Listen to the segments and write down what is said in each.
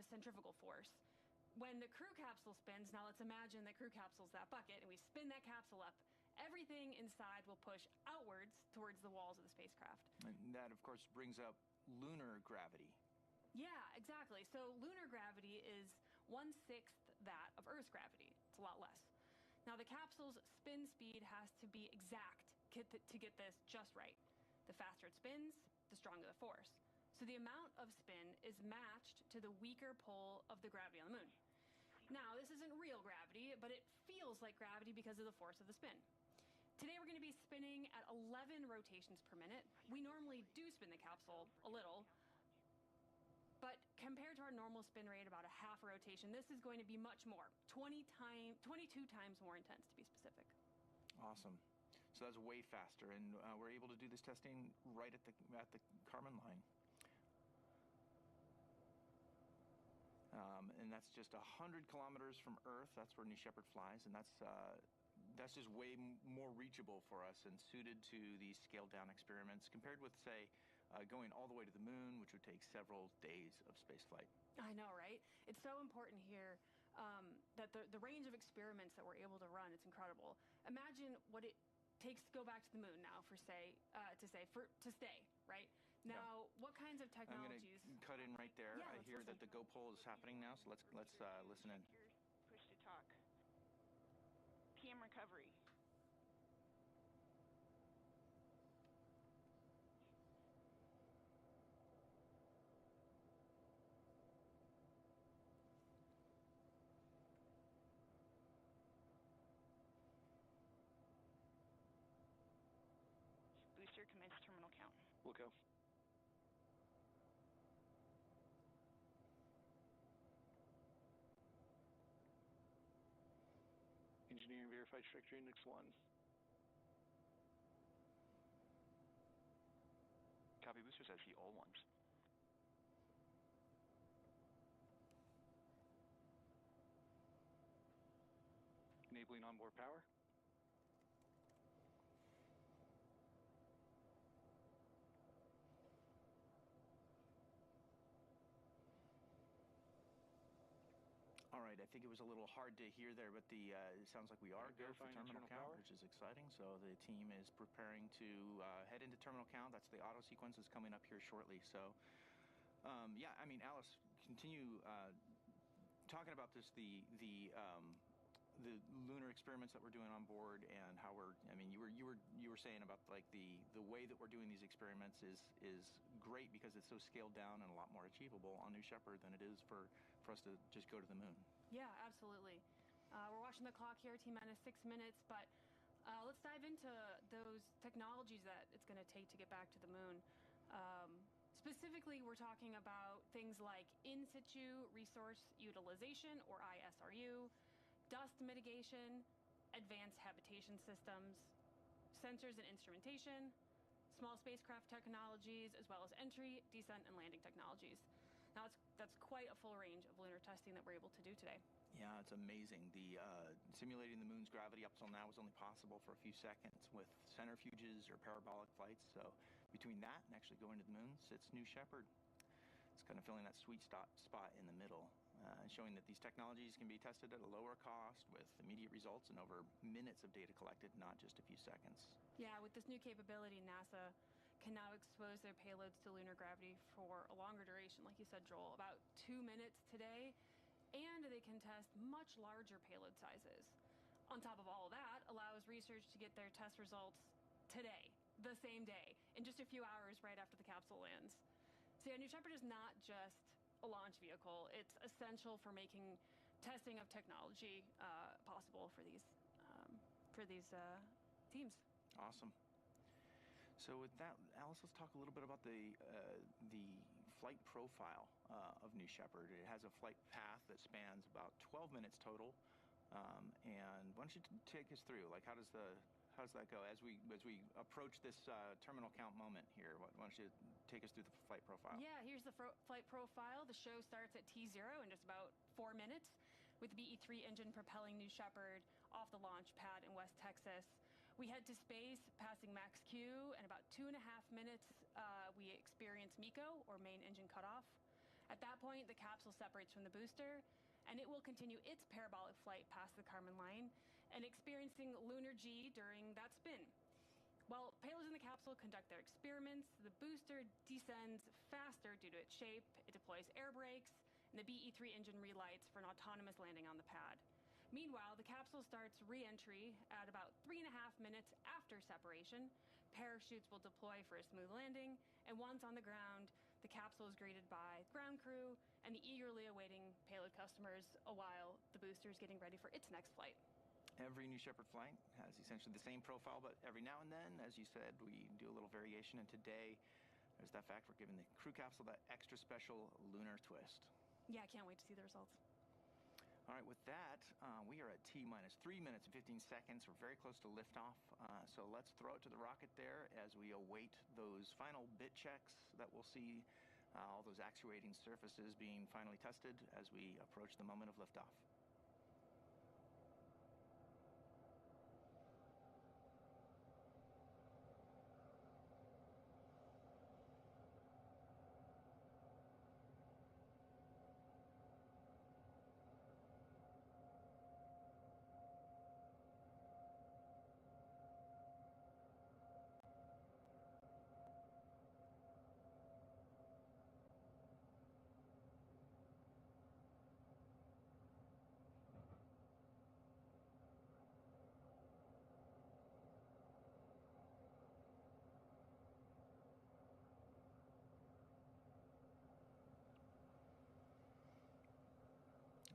centrifugal force. When the crew capsule spins, now let's imagine the crew capsule's that bucket, and we spin that capsule up, everything inside will push outwards towards the walls of the spacecraft. And that, of course, brings up lunar gravity. Yeah, exactly. So lunar gravity is 1/6 that of Earth's gravity. It's a lot less. Now, the capsule's spin speed has to be exact to get this just right. The faster it spins, the stronger the force. So the amount of spin is matched to the weaker pull of the gravity on the moon. Now, this isn't real gravity, but it feels like gravity because of the force of the spin. Today, we're going to be spinning at 11 rotations per minute. We normally do spin the capsule a little, but compared to our normal spin rate, about a half a rotation, this is going to be much more, 22 times more intense to be specific. Awesome. So that's way faster, and we're able to do this testing right at the Kármán line. And that's just 100 kilometers from Earth. That's where New Shepard flies, and that's just way more reachable for us and suited to these scaled-down experiments compared with, say, going all the way to the moon, which would take several days of spaceflight. I know, right? It's so important here that the range of experiments that we're able to run, it's incredible. Imagine what it takes to go back to the moon now to stay, right? Now, what kinds of technologies? I'm going to cut in right there. Yeah, I hear that the go poll is happening now, so let's listen in. Push to talk. PM recovery. Booster commence terminal count. We'll go. Engineering verified trajectory index 1. Copy, boosters SE all ones. Enabling onboard power. All right, I think it was a little hard to hear there, but it sounds like we are good for terminal count, which is exciting. So the team is preparing to head into terminal count. That's the auto sequence is coming up here shortly. So, yeah, I mean, Alice, continue talking about this, the lunar experiments that we're doing on board and how we're. I mean, you were saying about like the way that we're doing these experiments is great because it's so scaled down and a lot more achievable on New Shepard than it is for us to just go to the moon. Yeah, absolutely. We're watching the clock here, T-minus 6 minutes, but let's dive into those technologies that it's going to take to get back to the moon. Specifically, we're talking about things like in-situ resource utilization, or ISRU, dust mitigation, advanced habitation systems, sensors and instrumentation, small spacecraft technologies, as well as entry, descent, and landing technologies. Now, that's quite a full range of lunar testing that we're able to do today. Yeah, it's amazing. The simulating the moon's gravity up till now was only possible for a few seconds with centrifuges or parabolic flights. So between that and actually going to the moon sits New Shepard. It's kind of filling that sweet spot in the middle, and showing that these technologies can be tested at a lower cost with immediate results and over minutes of data collected, not just a few seconds. Yeah, with this new capability, NASA can now expose their payloads to lunar gravity for a longer duration, like you said, Joel, about 2 minutes today, and they can test much larger payload sizes. On top of all of that, allows research to get their test results today, the same day, in just a few hours right after the capsule lands. So yeah, New Shepard is not just a launch vehicle. It's essential for making testing of technology possible for these teams. Awesome. So with that, Alice, let's talk a little bit about the flight profile of New Shepard. It has a flight path that spans about 12 minutes total. And why don't you take us through, like, how does that go as we approach this terminal count moment here? Why don't you take us through the flight profile? Yeah, here's the flight profile. The show starts at T0 in just about 4 minutes with the BE-3 engine propelling New Shepard off the launch pad in West Texas. We head to space, passing max Q, and about 2.5 minutes we experience MECO, or main engine cutoff. At that point, the capsule separates from the booster, and it will continue its parabolic flight past the Kármán line and experiencing lunar G during that spin. While payloads in the capsule conduct their experiments, the booster descends faster due to its shape, it deploys air brakes, and the BE-3 engine relights for an autonomous landing on the pad. Meanwhile, the capsule starts re-entry at about 3.5 minutes after separation. Parachutes will deploy for a smooth landing, and once on the ground, the capsule is greeted by ground crew and the eagerly awaiting payload customers while the booster is getting ready for its next flight. Every New Shepard flight has essentially the same profile, but every now and then, as you said, we do a little variation, and today, there's that fact we're giving the crew capsule that extra special lunar twist. Yeah, I can't wait to see the results. All right, with that, we are at T-minus 3 minutes and 15 seconds. We're very close to liftoff, so let's throw it to the rocket there as we await those final bit checks that we'll see all those actuating surfaces being finally tested as we approach the moment of liftoff.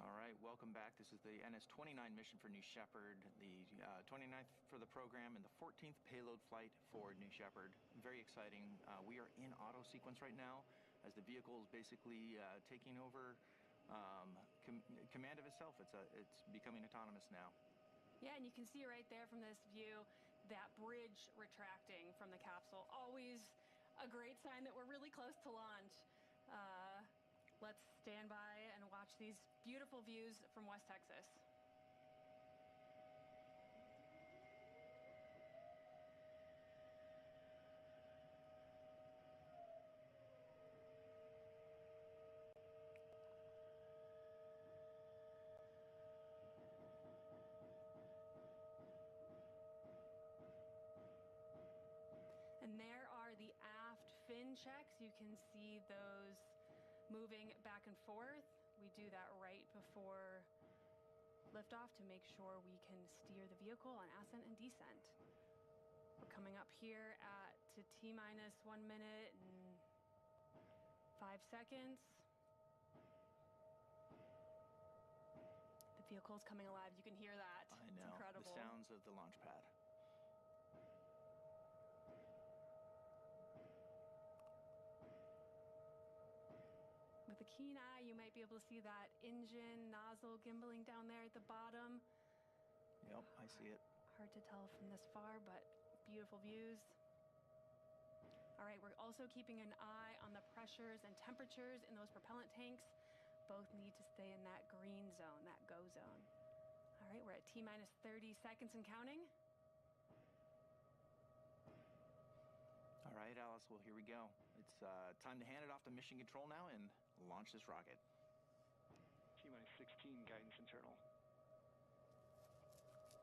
All right, welcome back. This is the NS-29 mission for New Shepard, the 29th for the program and the 14th payload flight for New Shepard. Very exciting. We are in auto sequence right now as the vehicle is basically taking over command of itself. It's becoming autonomous now. Yeah, and you can see right there from this view that bridge retracting from the capsule. Always a great sign that we're really close to launch. Let's stand by and watch these beautiful views from West Texas. And there are the aft fin checks. You can see those moving back and forth. We do that right before liftoff to make sure we can steer the vehicle on ascent and descent. We're coming up here to T-minus 1 minute and 5 seconds. The vehicle is coming alive. You can hear that. I know. It's incredible. The sounds of the launch pad. With a keen eye, you might be able to see that engine nozzle gimbaling down there at the bottom. Yep, I see it. Hard to tell from this far, but beautiful views. All right, we're also keeping an eye on the pressures and temperatures in those propellant tanks. Both need to stay in that green zone, that go zone. All right, we're at T-minus 30 seconds and counting. All right, Alice, well, here we go. It's time to hand it off to mission control now and launch this rocket. T-minus 16, guidance internal.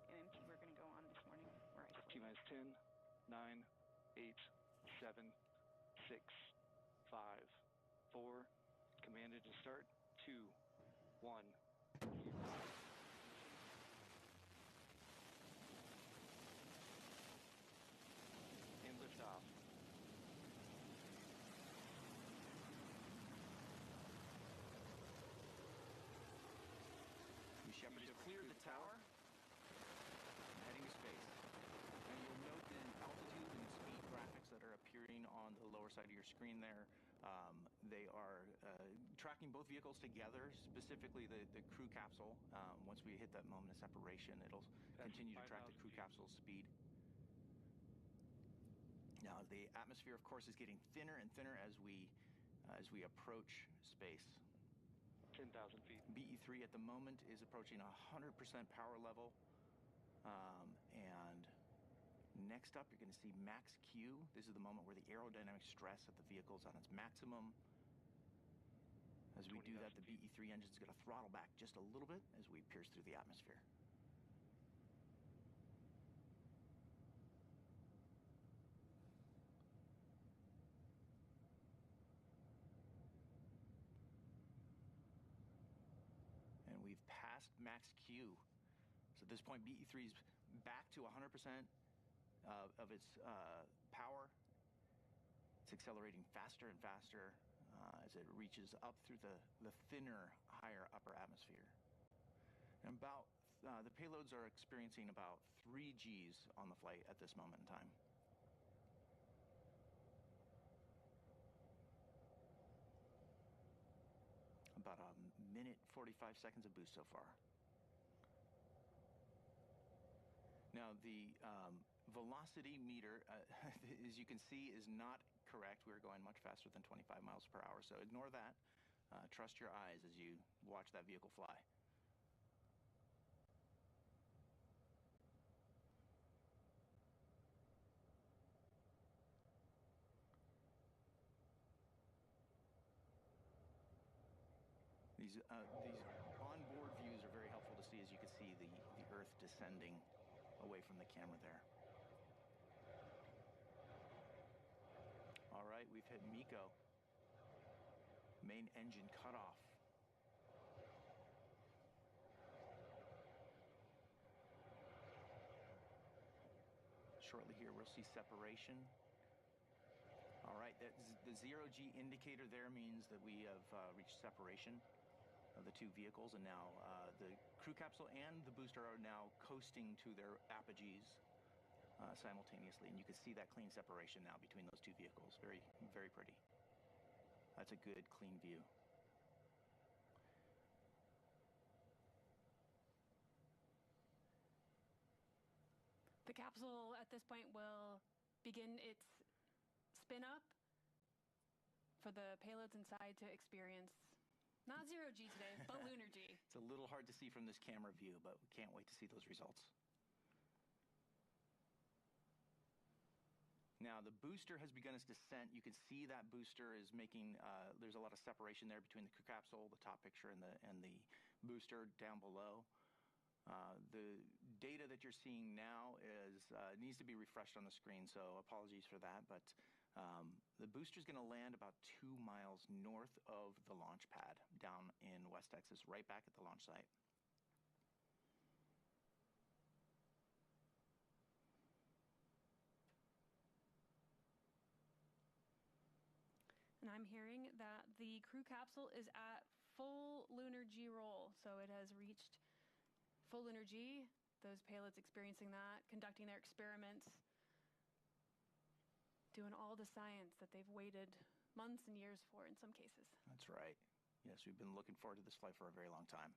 And MT, we're going to go on this morning. We're isolated. T-minus 10, 9, 8, 7, 6, 5, 4. Commanded to start. 2, 1. And liftoff. New Shepard has cleared the tower and heading to space. And you'll note the altitude and speed graphics that are appearing on the lower side of your screen there. They are tracking both vehicles together, specifically the crew capsule. Once we hit that moment of separation, it'll continue to track the crew capsule's speed. Now, the atmosphere, of course, is getting thinner and thinner as we approach space. 10,000 feet. BE-3 at the moment is approaching 100% power level. And next up, you're going to see max Q. This is the moment where the aerodynamic stress of the vehicle is on its maximum. As we do that, 20,000 the feet. BE-3 engine's going to throttle back just a little bit as we pierce through the atmosphere. And we've passed max Q. So at this point, BE-3 is back to 100% of its power. It's accelerating faster and faster as it reaches up through the thinner, higher upper atmosphere. And the payloads are experiencing about 3 Gs on the flight at this moment in time. About a minute, 45 seconds of boost so far. Now, the velocity meter, as you can see, is not correct. We're going much faster than 25 miles per hour, so ignore that. Trust your eyes as you watch that vehicle fly. These onboard views are very helpful to see, as you can see the Earth descending away from the camera there. All right, we've hit MECO. Main engine cutoff. Shortly here, we'll see separation. All right, the 0G indicator there means that we have reached separation of the two vehicles, and now the crew capsule and the booster are now coasting to their apogees simultaneously, and you can see that clean separation now between those two vehicles. Very, very pretty. That's a good, clean view. The capsule at this point will begin its spin up for the payloads inside to experience not 0G today, but lunar G. It's a little hard to see from this camera view, but we can't wait to see those results. Now, the booster has begun its descent. You can see that booster is making, there's a lot of separation there between the crew capsule, the top picture, and the booster down below. The data that you're seeing now needs to be refreshed on the screen, so apologies for that. But the booster is going to land about 2 miles north of the launch pad down in West Texas, right back at the launch site. And I'm hearing that the crew capsule is at full lunar G roll, so it has reached full lunar G. Those payloads experiencing that, conducting their experiments, doing all the science that they've waited months and years for in some cases. That's right. Yes, we've been looking forward to this flight for a very long time.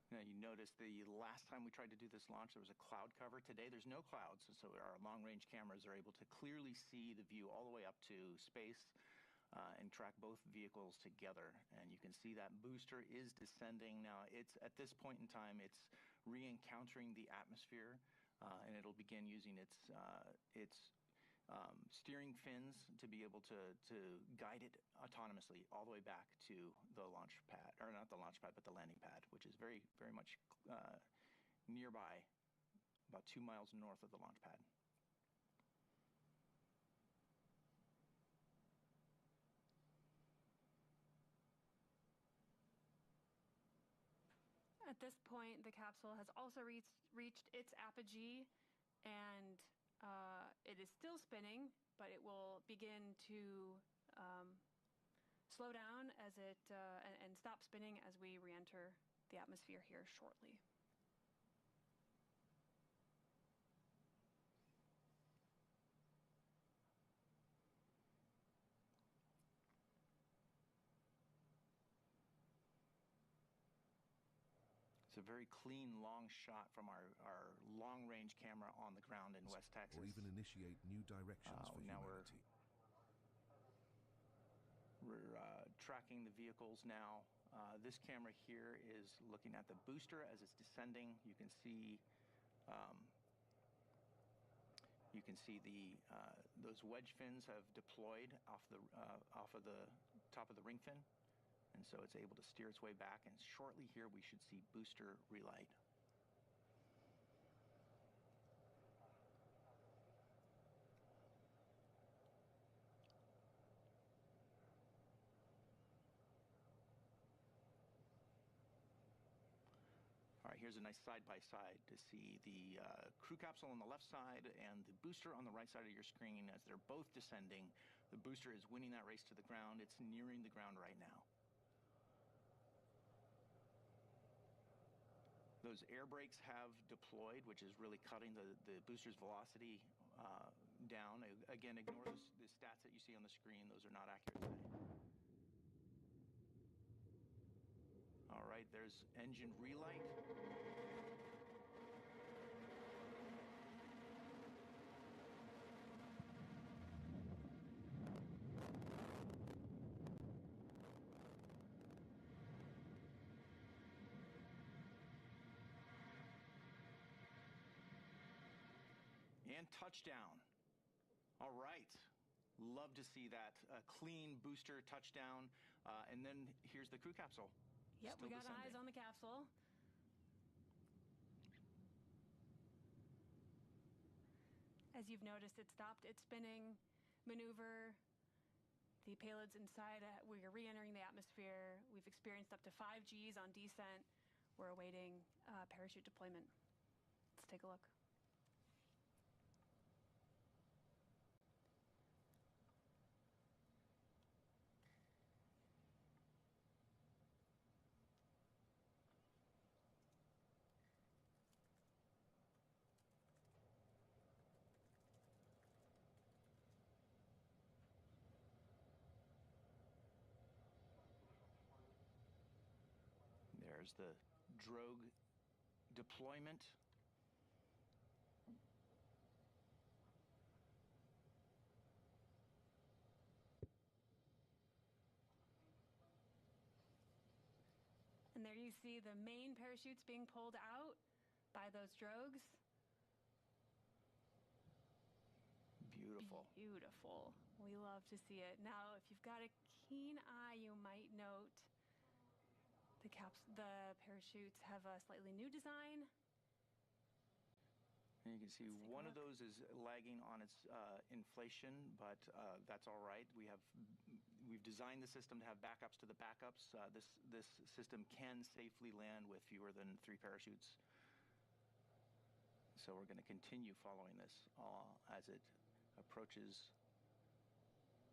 Now, you notice the last time we tried to do this launch, there was a cloud cover. Today, there's no clouds, so our long-range cameras are able to clearly see the view all the way up to space and track both vehicles together. And you can see that booster is descending. Now, it's at this point in time, it's re-encountering the atmosphere, and it'll begin using its steering fins to be able to guide it autonomously all the way back to the launch pad, or not the launch pad, but the landing pad, which is very, very much nearby, about 2 miles north of the launch pad. At this point, the capsule has also reached its apogee, and it is still spinning, but it will begin to slow down as and stop spinning as we re-enter the atmosphere here shortly. So a very clean, long shot from our long-range camera on the ground in West Texas. Or even initiate new directions for now humanity. We're tracking the vehicles now. This camera here is looking at the booster as it's descending. You can see those wedge fins have deployed off of the top of the ring fin, and so it's able to steer its way back. And shortly here, we should see booster relight. All right, here's a nice side-by-side to see the crew capsule on the left side and the booster on the right side of your screen as they're both descending. The booster is winning that race to the ground. It's nearing the ground right now. Those air brakes have deployed, which is really cutting the booster's velocity down. Again, ignore the stats that you see on the screen. Those are not accurate today. All right, there's engine relight. And touchdown. All right. Love to see that clean booster touchdown. And then here's the crew capsule. Yep, Still we got descending. eyes on the capsule. As you've noticed, it stopped its spinning maneuver. The payload's inside. We are re-entering the atmosphere. We've experienced up to 5 Gs on descent. We're awaiting parachute deployment. Let's take a look. There's the drogue deployment. And there you see the main parachutes being pulled out by those drogues. Beautiful. Beautiful. We love to see it. Now, if you've got a keen eye, you might note the parachutes have a slightly new design. And you can see one of those is lagging on its inflation, but that's all right. We've designed the system to have backups to the backups. This system can safely land with fewer than 3 parachutes. So we're going to continue following this as it approaches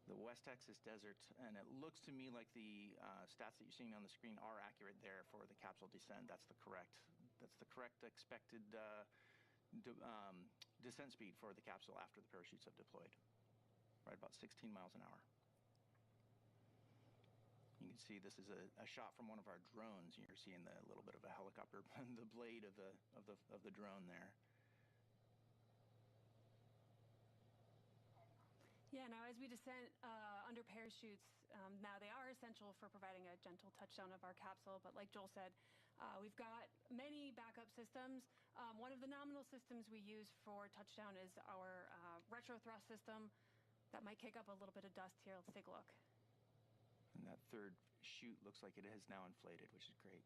the West Texas desert, and it looks to me like the stats that you're seeing on the screen are accurate there for the capsule descent. That's the correct expected descent speed for the capsule after the parachutes have deployed. Right about 16 miles an hour. You can see this is a shot from one of our drones. You're seeing the little bit of a helicopter, the blade of the drone there. Yeah, now as we descend under parachutes, now they are essential for providing a gentle touchdown of our capsule, but like Joel said, we've got many backup systems. One of the nominal systems we use for touchdown is our retro thrust system. That might kick up a little bit of dust here. Let's take a look. And that third chute looks like it has now inflated, which is great.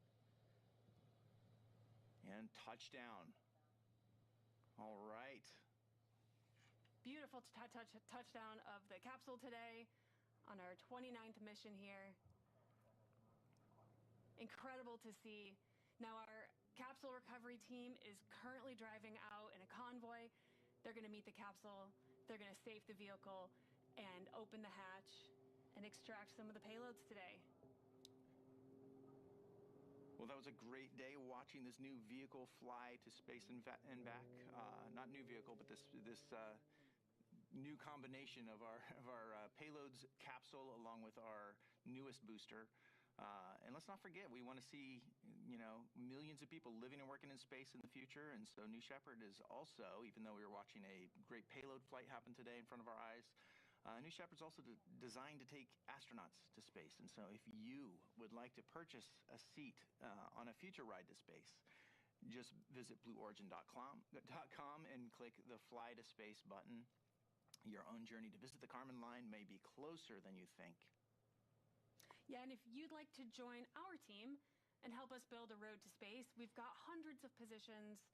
And touchdown. All right. Beautiful touchdown of the capsule today on our 29th mission here. Incredible to see. Now our capsule recovery team is currently driving out in a convoy. They're going to meet the capsule. They're going to safe the vehicle and open the hatch and extract some of the payloads today. Well, that was a great day watching this new vehicle fly to space and back. Not new vehicle, but this new combination of our payloads capsule along with our newest booster. And let's not forget, we want to see, millions of people living and working in space in the future. And so New Shepard is also, even though we were watching a great payload flight happen today in front of our eyes, New Shepard's also designed to take astronauts to space. And so if you would like to purchase a seat on a future ride to space, just visit blueorigin.com and click the Fly to Space button. Your own journey to visit the Kármán line may be closer than you think. Yeah, and if you'd like to join our team and help us build a road to space, we've got hundreds of positions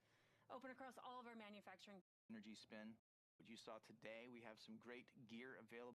open across all of our manufacturing. Energy spin. What you saw today, we have some great gear available.